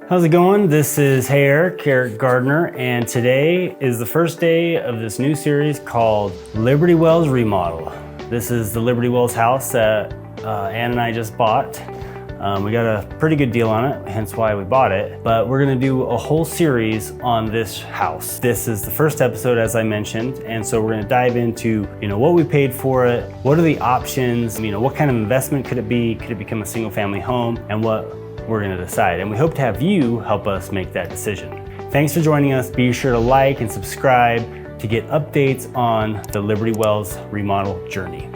How's it going? This is Eric Gardner, and today is the first day of this new series called Liberty Wells Remodel. This is the Liberty Wells house that Ann and I just bought. We got a pretty good deal on it, hence why we bought it, but we're gonna do a whole series on this house. This is the first episode, as I mentioned, and so we're gonna dive into, what we paid for it, what are the options, what kind of investment could it be? Could it become a single family home? And what we're gonna decide. And we hope to have you help us make that decision. Thanks for joining us. Be sure to like and subscribe to get updates on the Liberty Wells remodel journey.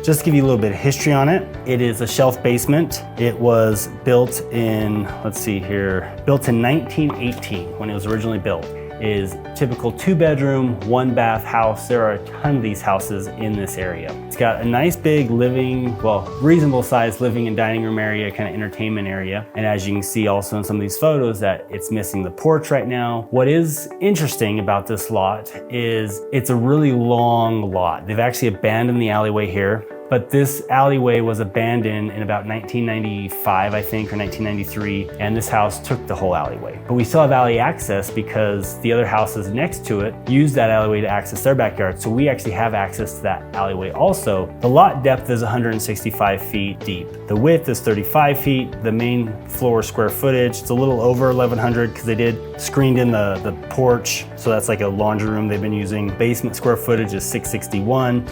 Just to give you a little bit of history on it, it is a shelf basement. It was built in, built in 1918 when it was originally built. It is typical 2-bedroom, 1-bath house. There are a ton of these houses in this area. It's got a nice big reasonable sized living and dining room area, kind of entertainment area. And as you can see also in some of these photos that it's missing the porch right now. What is interesting about this lot is it's a really long lot. They've actually abandoned the alleyway here. But this alleyway was abandoned in about 1995, I think, or 1993, and this house took the whole alleyway. But we still have alley access because the other houses next to it use that alleyway to access their backyard. So we actually have access to that alleyway also. The lot depth is 165 feet deep. The width is 35 feet. The main floor square footage, it's a little over 1,100 because they did screened in the porch. So that's like a laundry room they've been using. Basement square footage is 661.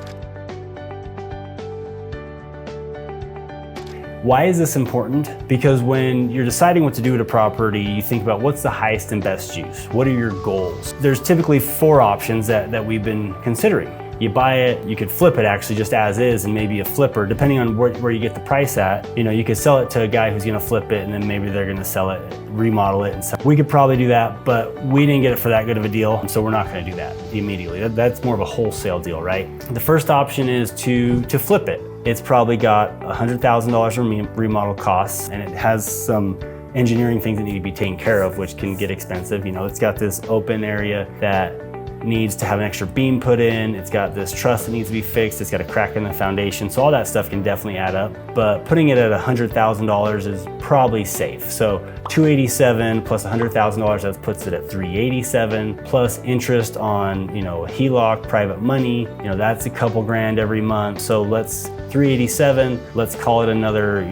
Why is this important? Because when you're deciding what to do with a property, you think about what's the highest and best use? What are your goals? There's typically 4 options that we've been considering. You buy it, you could flip it actually just as is, and maybe a flipper, depending on where you get the price at. You could sell it to a guy who's gonna flip it, and then maybe they're gonna sell it, remodel it, and sell. We could probably do that, but we didn't get it for that good of a deal, so we're not gonna do that immediately. That's more of a wholesale deal, right? The first option is to flip it. It's probably got $100,000 remodel costs, and it has some engineering things that need to be taken care of, which can get expensive. It's got this open area that needs to have an extra beam put in. It's got this truss that needs to be fixed. It's got a crack in the foundation. So all that stuff can definitely add up, but putting it at $100,000 is probably safe. So $287 plus $100,000, that puts it at $387 plus interest on, a HELOC, private money, that's a couple grand every month. So let's $387, let's call it another,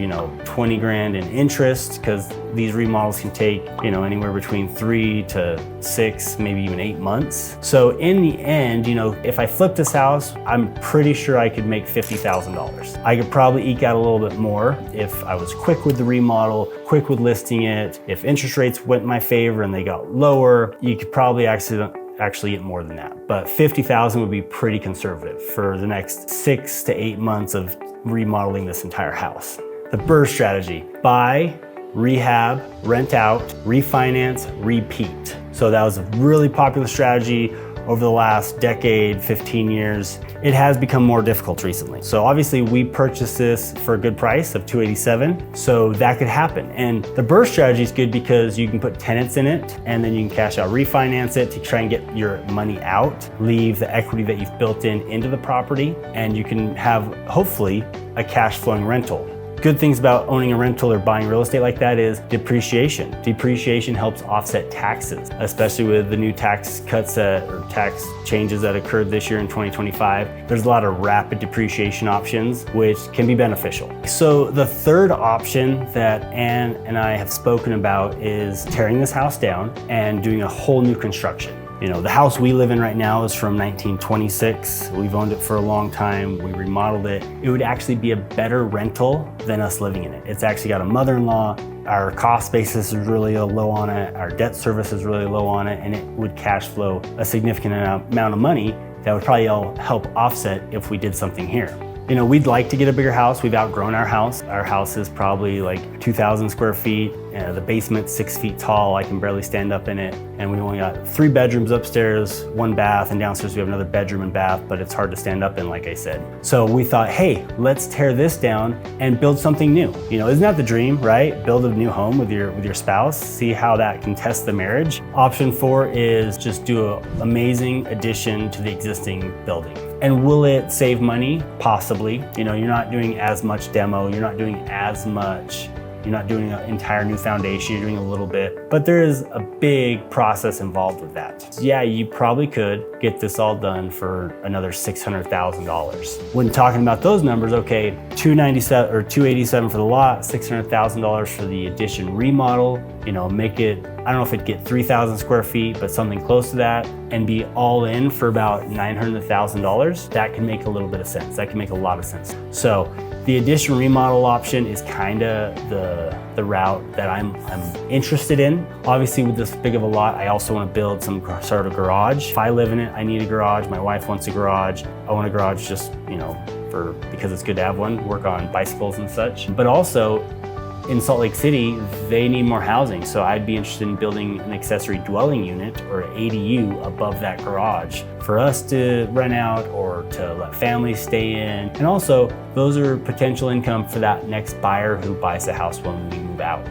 20 grand in interest, because these remodels can take, anywhere between 3 to 6, maybe even 8 months. So in the end, if I flip this house, I'm pretty sure I could make $50,000. I could probably eke out a little bit more if I was quick with the remodel, quick with listing it. If interest rates went in my favor and they got lower, you could probably actually get more than that. But 50,000 would be pretty conservative for the next 6 to 8 months of remodeling this entire house. The BRRRR strategy: buy, rehab, rent out, refinance, repeat. So that was a really popular strategy over the last decade, 15 years. It has become more difficult recently. So obviously we purchased this for a good price of $287, so that could happen. And the BRRRR strategy is good because you can put tenants in it, and then you can cash out, refinance it to try and get your money out, leave the equity that you've built into the property, and you can have, hopefully, a cash flowing rental. Good things about owning a rental or buying real estate like that is depreciation. Depreciation helps offset taxes, especially with the new tax cuts or tax changes that occurred this year in 2025. There's a lot of rapid depreciation options, which can be beneficial. So the third option that Ann and I have spoken about is tearing this house down and doing a whole new construction. The house we live in right now is from 1926. We've owned it for a long time. We remodeled it. It would actually be a better rental than us living in it. It's actually got a mother-in-law. Our cost basis is really low on it. Our debt service is really low on it, and it would cash flow a significant amount of money that would probably help offset if we did something here. We'd like to get a bigger house. We've outgrown our house. Our house is probably like 2,000 square feet. The basement's 6 feet tall. I can barely stand up in it. And we only got 3 bedrooms upstairs, 1 bath, and downstairs we have another bedroom and bath, but it's hard to stand up in, like I said. So we thought, hey, let's tear this down and build something new. Isn't that the dream, right? Build a new home with your spouse, see how that can test the marriage. Option 4 is just do an amazing addition to the existing building. And will it save money? Possibly. You know, you're not doing as much demo, you're not doing an entire new foundation, you're doing a little bit, but there is a big process involved with that. Yeah, you probably could get this all done for another $600,000. When talking about those numbers, okay, $297 or $287 for the lot, $600,000 for the addition remodel, you know, make it, I don't know if it'd get 3,000 square feet, but something close to that, and be all in for about $900,000, that can make a little bit of sense. That can make a lot of sense. So the addition remodel option is kind of the route that I'm interested in. Obviously, with this big of a lot, I also want to build some sort of garage. If I live in it, I need a garage. My wife wants a garage. I want a garage just, you know, because it's good to have one, work on bicycles and such. But also, in Salt Lake City, they need more housing. So I'd be interested in building an accessory dwelling unit or ADU above that garage for us to rent out or to let families stay in. And also, those are potential income for that next buyer who buys the house when we move out.